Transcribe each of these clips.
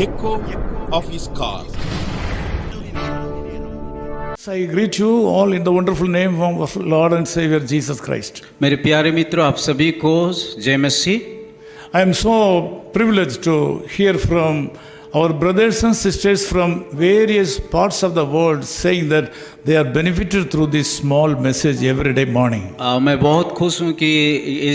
echo of his call. I greet you all in the wonderful name of Lord and Savior Jesus Christ. मेरे प्यारे मित्रों, आप सभी को जय मसीह। I am so privileged to hear from our brothers and sisters from various parts of the world saying that they are benefited through this small message every day morning. मैं बहुत खुश हूँ कि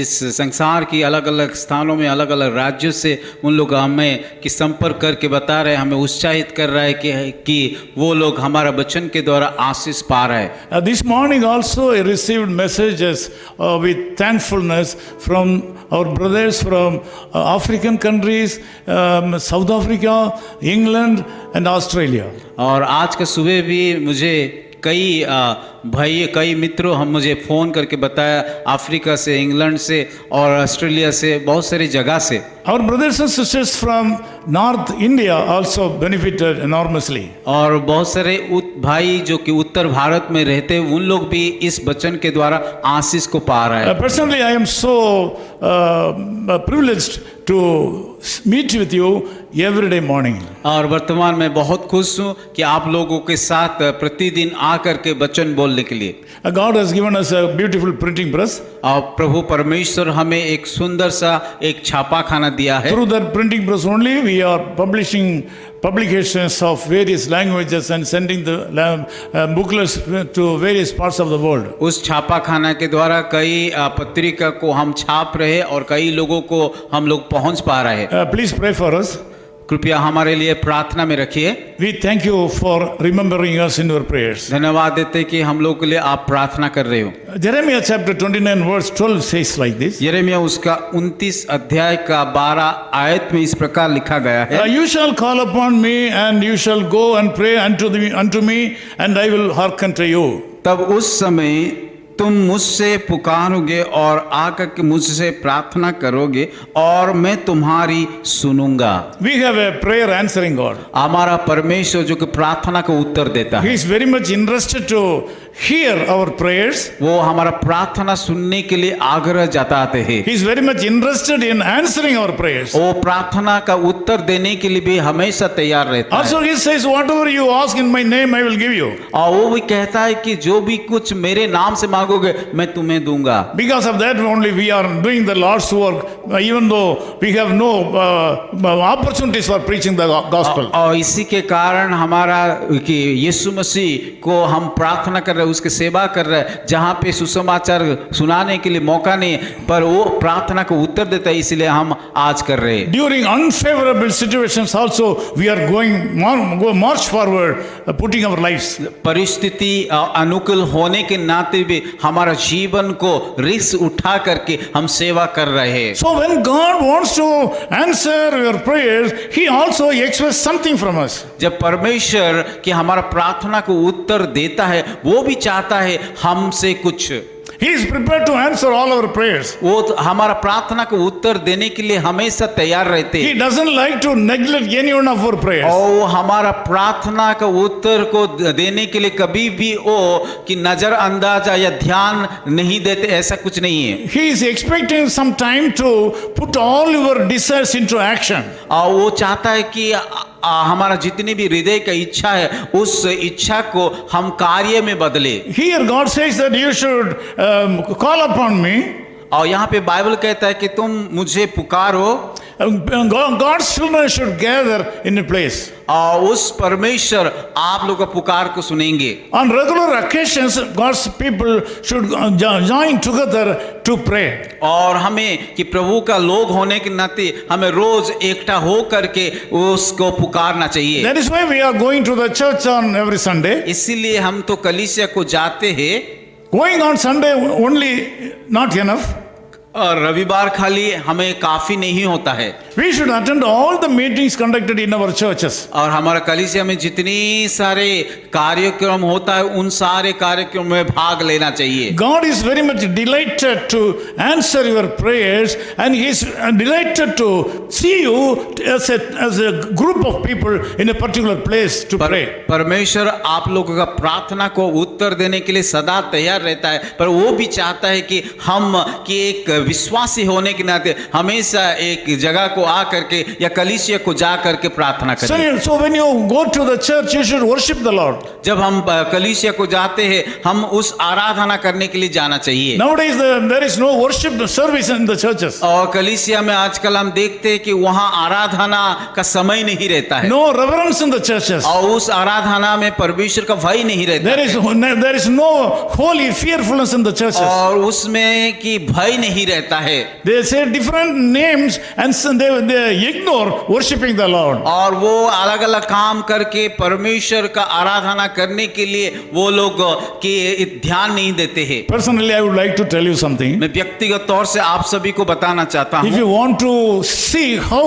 इस संसार की अलग अलग स्थानों में अलग अलग राज्यों से उन लोग हमें कि संपर्क करके बता रहे हैं, हमें उत्साहित कर रहा है कि वो लोग हमारा वचन के द्वारा आशीष पा रहे हैं। This morning also I received messages with thankfulness from our brothers from African countries, South Africa, England and Australia. और आज का सुबह भी मुझे कई भाई कई मित्रों हम मुझे फ़ोन करके बताया, अफ्रीका से, इंग्लैंड से और ऑस्ट्रेलिया से, बहुत सारी जगह से। Our brothers and sisters from North India also benefited enormously. और बहुत सारे भाई जो कि उत्तर भारत में रहते हैं उन लोग भी इस वचन के द्वारा आशीष को पा रहे हैं। Personally, I am so privileged to meet with you every day morning. और वर्तमान में बहुत खुश हूँ कि आप लोगों के साथ प्रतिदिन आकर के वचन बोलने के लिए। God has given us a beautiful printing press. और प्रभु परमेश्वर हमें एक सुंदर सा एक छापाखाना दिया है। Through that printing press only we are publishing publications of various languages and sending the booklets to various parts of the world. उस छापाखाना के द्वारा कई पत्रिका को हम छाप रहे और कई लोगों को हम लोग पहुंच पा रहे हैं। Please pray for us. कृपया हमारे लिए प्रार्थना में रखिए। We thank you for remembering us in your prayers. धन्यवाद देते कि हम लोग के लिए आप प्रार्थना कर रहे हो। Jeremiah chapter 29 verse 12 says like this. यिर्मयाह उसका 29 अध्याय का 12 आयत में इस प्रकार लिखा गया है। You shall call upon me and you shall go and pray unto me and I will hearken to you. तब उस समय तुम मुझसे पुकारोगे और आकर के मुझसे प्रार्थना करोगे और मैं तुम्हारी सुनूंगा। We have a prayer answering God. हमारा परमेश्वर जो कि प्रार्थना को उत्तर देता He है, is very much interested to hear our prayers. वो हमारा प्रार्थना सुनने के लिए आग्रह जताते हैं। He is very much interested in answering our prayers. वो प्रार्थना का उत्तर देने के लिए भी हमेशा तैयार रहता है। Also he says, whatever you ask in my name, I will give you. और वो भी कहता है कि जो भी कुछ मेरे नाम से मांगोगे मैं तुम्हें दूंगा। Because of that only we are doing the Lord's work, even though we have no opportunities for preaching the gospel. और इसी के कारण हमारा कि यीशु मसीह को हम प्रार्थना कर रहे हैं, उसकी सेवा कर रहे हैं, जहाँ पे सुसमाचार सुनाने के लिए मौका नहीं, पर वो प्रार्थना को उत्तर देता है, इसलिए हम आज कर रहे हैं। During unfavorable situations also we are going march forward, putting our lives. परिस्थिति अनुकूल होने के नाते भी हमारा जीवन को रिस्क उठा करके हम सेवा कर रहे हैं। So when God wants to answer your prayers, He also expects something from us. जब परमेश्वर कि हमारा प्रार्थना को उत्तर देता है, वो भी चाहता है हमसे कुछ। He is prepared to answer all our prayers. वो हमारा प्रार्थना को उत्तर देने के लिए हमेशा तैयार रहते हैं। He doesn't like to neglect any one of our prayers. और वो हमारा प्रार्थना का उत्तर को देने के लिए कभी भी वो कि नजरअंदाज या ध्यान नहीं देते, ऐसा कुछ नहीं है। He is expecting some time to put all your desires into action. और वो चाहता है कि हमारा जितनी भी हृदय का इच्छा है उस इच्छा को हम कार्य में बदले। Here God says that you should call upon me. और यहाँ पे बाइबल कहता है कि तुम मुझे पुकारो। God's children should gather in a place. और उस परमेश्वर आप लोग का पुकार को सुनेंगे। On regular occasions, God's people should join together to pray. और हमें कि प्रभु का लोग होने के नाते हमें रोज एकटा हो करके उसको पुकारना चाहिए। That is why we are going to the church on every Sunday. इसीलिए हम तो कलीसिया को जाते हैं। Going on Sunday only not enough. और रविवार खाली हमें काफी नहीं होता है। We should attend all the meetings conducted in our churches. और हमारा कलीसिया में जितनी सारे कार्यक्रम होता है उन सारे कार्यक्रम में भाग लेना चाहिए। God is very much delighted to answer your prayers and He is delighted to see you as a group of people in a particular place to pray. परमेश्वर आप लोगों का प्रार्थना को उत्तर देने के लिए सदा तैयार रहता है, पर वो भी चाहता है कि हम कि एक विश्वासी होने के नाते हमेशा एक जगह को आ करके या कलीसिया को जा करके प्रार्थना करें। So when you go to the church, you should worship the Lord. जब हम कलीसिया को जाते हैं, हम उस आराधना करने के लिए जाना चाहिए। Nowadays, there is no worship service in the churches. और कलीसिया में आजकल हम देखते हैं कि वहाँ आराधना का समय नहीं रहता है, No reverence in the churches. और उस आराधना में परमेश्वर का भय नहीं रहता है, There is no holy fearfulness in the churches. और उसमें कि भय नहीं रहता है। They say different names and so they ignore worshiping the Lord. और वो अलग अलग काम करके परमेश्वर का आराधना करने के लिए वो लोग कि ध्यान नहीं देते हैं। Personally, I would like to tell you something. मैं व्यक्तिगत तौर से आप सभी को बताना चाहता If हूँ, you want to see how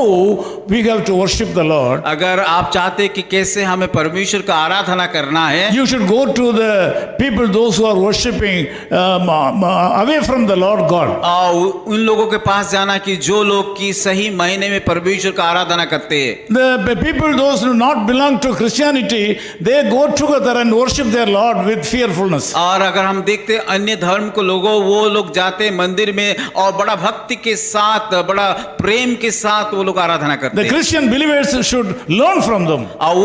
we have to worship the Lord, अगर आप चाहते हैं कि कैसे हमें परमेश्वर का आराधना करना है, you should go to the people, those who are worshiping away from the Lord God. और उन लोगों के पास जाना कि जो लोग की सही महीने में परमेश्वर का आराधना करते हैं। The people, those who not belong to Christianity, they go together and worship their Lord with fearfulness. और अगर हम देखते हैं अन्य धर्म को लोगों, वो लोग जाते हैं मंदिर में और बड़ा भक्ति के साथ, बड़ा प्रेम के साथ वो लोग आराधना करते The हैं। Christian believers should learn from them. और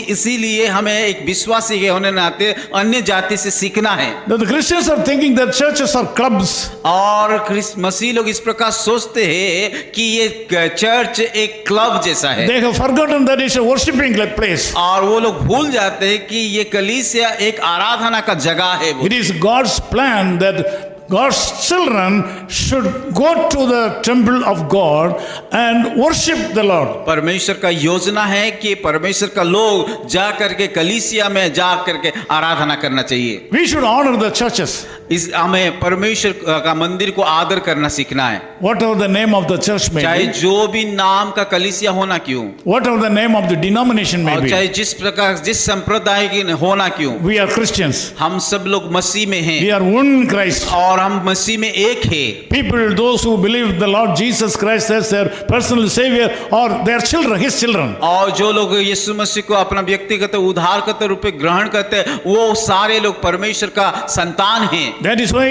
इसीलिए हमें एक विश्वासी के होने नाते अन्य जाति से सीखना है। The Christians are thinking that churches are clubs. और मसीह लोग इस प्रकार सोचते हैं कि ये चर्च एक क्लब जैसा है, They have forgotten that it's a worshiping place. और वो लोग भूल जाते हैं कि ये कलीसिया एक आराधना का जगह है। It is God's plan that God's children should go to the temple of God and worship the Lord. परमेश्वर का योजना है कि परमेश्वर का लोग जा करके कलीसिया में जा करके आराधना करना चाहिए। We should honor the churches. इस हमें परमेश्वर का मंदिर को आदर करना सीखना है, Whatever the name of the church may चाहे be, जो भी नाम का कलीसिया होना क्यों, whatever the name of the denomination may और be, चाहे जिस प्रकार जिस संप्रदाय की होना क्यों, we are Christians. हम सब लोग मसीह में हैं We are one in Christ. और हम मसीह में एक है। People, those who believe the Lord Jesus Christ as their personal Savior or their children, His children. और जो लोग यीशु मसीह को अपना व्यक्तिगत उद्धारकर्ता रूप में ग्रहण करते हैं, वो सारे लोग परमेश्वर का संतान हैं। That is why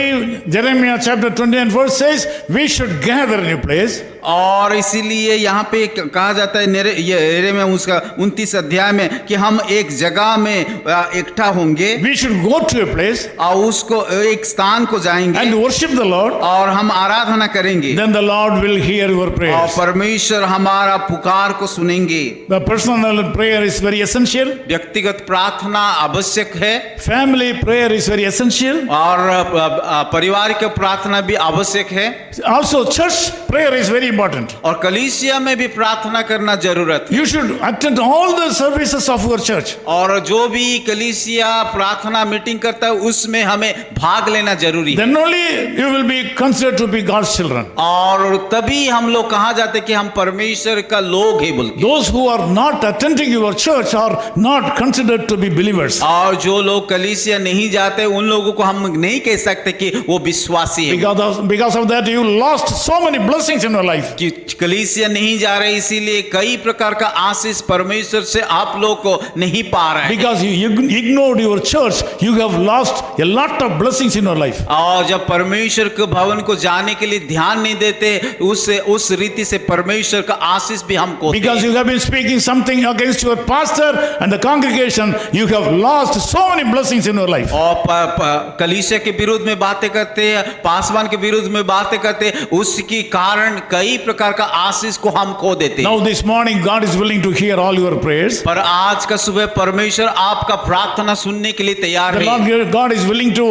Jeremiah chapter 20 and verse says, we should gather in a place. और इसीलिए यहाँ पे कहा जाता है यिर्मयाह उसका 29 अध्याय में कि हम एक जगह में इकट्ठा होंगे, We should go to a place और उसको एक स्थान को जाएंगे and worship the Lord. और हम आराधना करेंगे, Then the Lord will hear your और prayers. परमेश्वर हमारा पुकार को सुनेंगे। The personal prayer is very essential. व्यक्तिगत प्रार्थना आवश्यक है, Family prayer is very essential. और पारिवारिक प्रार्थना भी आवश्यक है, Also, church prayer is very important. और कलीसिया में भी प्रार्थना करना जरूरत है। You should attend all the services of your church. और जो भी कलीसिया प्रार्थना मीटिंग करता है उसमें हमें भाग लेना जरूरी है, Then only you will be considered to be God's children. और तभी हम लोग कहा जाते कि हम परमेश्वर का लोग हैं बोल के। Those who are not attending your church are not considered to be believers. और जो लोग कलीसिया नहीं जाते उन लोगों को हम नहीं कह सकते कि वो विश्वासी है, Because of that, you lost so many blessings in your life. कि कलीसिया नहीं जा रहे इसीलिए कई प्रकार का आशीष परमेश्वर से आप लोग को नहीं पा रहे हैं। Because you ignored your church, you have lost a lot of blessings in your life. और जब परमेश्वर के भवन को जाने के लिए ध्यान नहीं देते, उस रीति से परमेश्वर का आशीष भी हमको Because you have been speaking something against your pastor and the congregation, you have lost so many blessings in your life. और कलीसिया के विरुद्ध में बातें करते हैं, पासवान के विरुद्ध में बातें करते हैं, उसके कारण कई प्रकार का आशीष को हम खो देते हैं। Now this morning, God is willing to hear all your prayers. पर आज का सुबह परमेश्वर आपका प्रार्थना सुनने के लिए तैयार The है, Lord God is willing to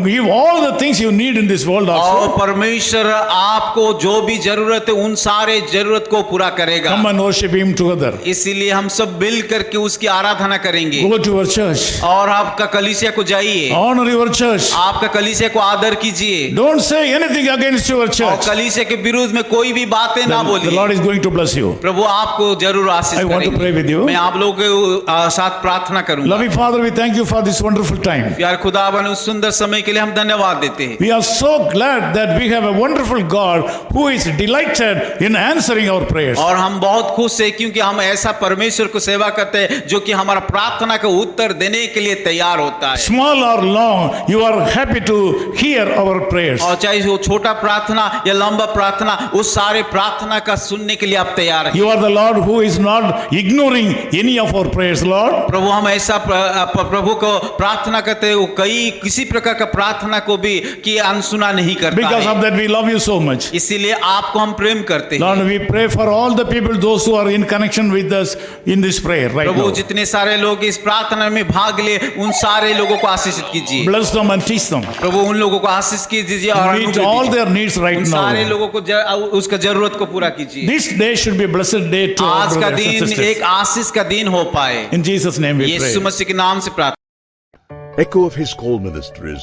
give all the things you need in this world और also. परमेश्वर आपको जो भी जरूरत है उन सारे जरूरत को पूरा करेगा। Come and worship Him together. इसीलिए हम सब मिल करके उसकी आराधना करेंगे। Go to your church. और आपका कलीसिया को जाइए, Honor your church. आपका कलीसिया को आदर कीजिए, Don't say anything against your और church. कलीसिया के विरुद्ध में कोई भी बातें ना The बोलिए। Lord is going to bless you. प्रभु आपको जरूर आशीष I want to pray with करेंगे। you. मैं आप लोगों के साथ प्रार्थना करूंगा। Loving Father, we thank you for this wonderful time. प्यार खुदावन उस सुंदर समय के लिए हम धन्यवाद देते हैं। We are so glad that we have a wonderful God who is delighted in answering our prayers. और हम बहुत खुश हैं क्योंकि हम ऐसा परमेश्वर को सेवा करते हैं जो कि हमारा प्रार्थना का उत्तर देने के लिए तैयार होता है। Small or long, you are happy to hear our prayers. और चाहे वो छोटा प्रार्थना या लंबा प्रार्थना, उस सारे प्रार्थना का सुनने के लिए आप तैयार हैं। You are the Lord who is not ignoring any of our prayers, Lord. प्रभु हम ऐसा प्रभु को प्रार्थना करते हैं, किसी प्रकार का प्रार्थना को भी कि अनसुना नहीं करता Because है। of that, we love you so much. इसीलिए आपको हम प्रेम करते हैं। Lord, we pray for all the people, those who are in connection with us in this prayer right Prabhu now. जितने सारे लोग इस प्रार्थना में भाग ले, उन सारे लोगों को आशीषित कीजिए। Bless them and teach them. प्रभु उन लोगों को आशीष कीजिए और Meet अनुग्रह all दीजिए। their needs right उन सारे now. लोगों को उसका जरूरत को पूरा कीजिए। This day should be a blessed day to our आज का brothers and दिन sisters. एक आशीष का दिन हो पाए। In Jesus' name we Yeshu pray. मसीह के नाम से प्रार्थना। Echo of His Call Ministries,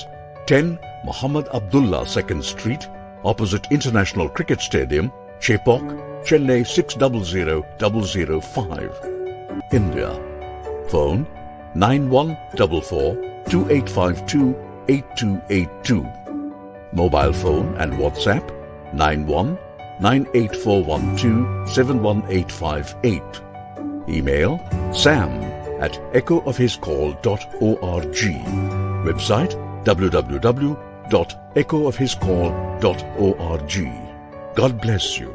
10 Muhammad Abdullah 2nd Street, opposite International Cricket Stadium, Chepauk, Chennai 600005, India. Phone 9144-2852-8282. Mobile phone and WhatsApp 91-98412-71858. Email sam@echoofhiscall.org. Website www.echoofhiscall.org. God bless you.